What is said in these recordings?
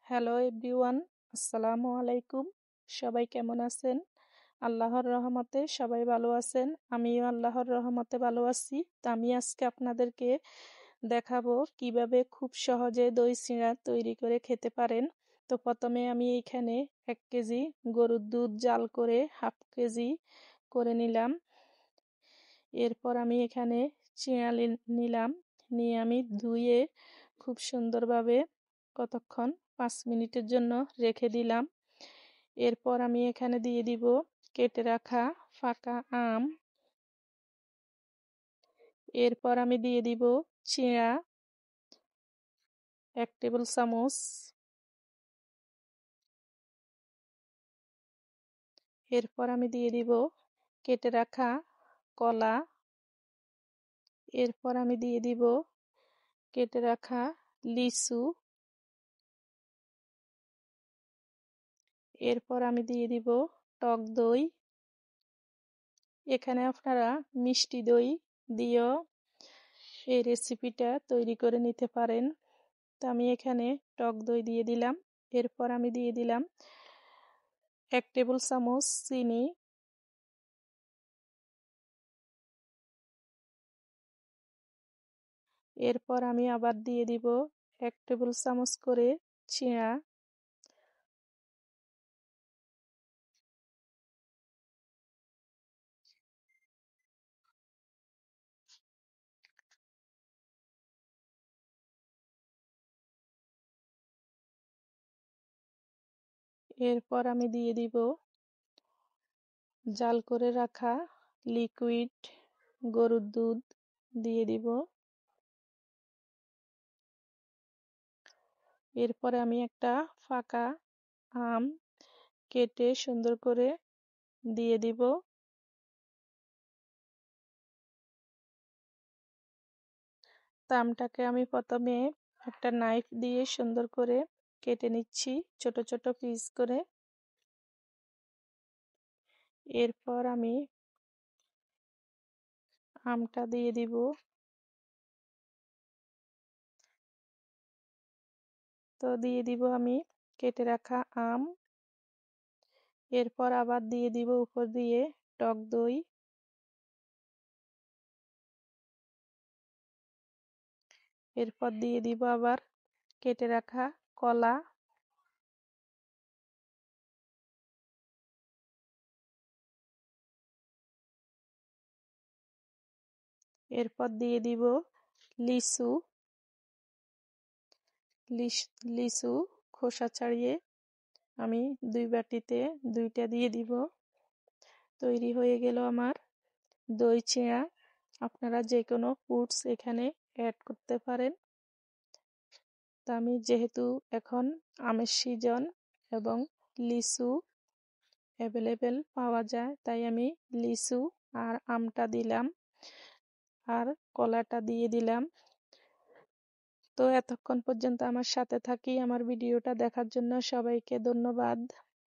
Hello everyone, আসসালামু আলাইকুম। সবাই কেমন আছেন? আল্লাহর রহমতে সবাই ভালো আছেন। আমিও আল্লাহর রহমতে ভালো আছি। তো আমি আজকে আপনাদেরকে দেখাবো কিভাবে খুব সহজে দই চিড়া তৈরি করে খেতে পারেন। তো প্রথমে আমি এইখানে 1 কেজি গরুর দুধ জাল করে হাফ কেজি করে নিলাম। এরপর আমি এখানে চিড়া নিলাম, নিয়ে আমি ধুয়ে খুব সুন্দরভাবে কতক্ষণ 5 মিনিটের জন্য রেখে দিলাম। এরপর আমি এখানে দিয়ে দিব কেটে রাখা ফাঁকা আম। এরপর আমি দিয়ে দিব চিড়া 1 টেবিল চামচ। এরপর আমি দিয়ে দিব কেটে রাখা কলা। এরপর আমি দিয়ে দিব কেটে রাখা লিচু। এরপর আমি দিয়ে দিব টক দই। এখানে আপনারা মিষ্টি দই দিয়েও এই রেসিপিটা তৈরি করে নিতে পারেন। তো আমি এখানে টক দই দিয়ে দিলাম। এরপর আমি দিয়ে দিলাম 1 টেবিল চামচ চিনি। এরপর আমি আবার দিয়ে দিব 1 টেবিল চামচ করে চিড়া। এরপর আমি দিয়ে দিব জাল করে রাখা লিকুইড গরুর দুধ দিয়ে দিব। এরপরে আমি একটা ফাঁকা আম কেটে সুন্দর করে দিয়ে দিব। আমটাকে আমি প্রথমে একটা নাইফ দিয়ে সুন্দর করে কেটে নিচ্ছি ছোট ছোট পিস করে। এরপর আমি আমটা দিয়ে দিব। তো দিয়ে দিব আমি কেটে রাখা আম। এরপর আবার দিয়ে দিব উপর দিয়ে টক দই। এরপর দিয়ে দিব আবার কেটে রাখা কলা। এরপর দিয়ে দিব লিচু। লিচু খোসা ছাড়িয়ে আমি 2 বাটিতে 2টা দিয়ে দিব। তৈরি হয়ে গেল আমার দই চিড়া। আপনারা যে কোনো ফ্রুটস এখানে অ্যাড করতে পারেন। তো আমি যেহেতু এখন আমের সিজন এবং লিচু অ্যাভেলেবেল পাওয়া যায়, তাই আমি লিচু আর আমটা দিলাম আর কলাটা দিয়ে দিলাম। তো এতক্ষণ পর্যন্ত আমার সাথে থাকি আমার ভিডিওটা দেখার জন্য সবাইকে ধন্যবাদ।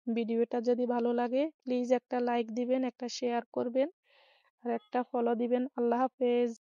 ভিডিওটা যদি ভালো লাগে প্লিজ একটা লাইক দিবেন, একটা শেয়ার করবেন আর একটা ফলো দিবেন। আল্লাহ হাফেজ।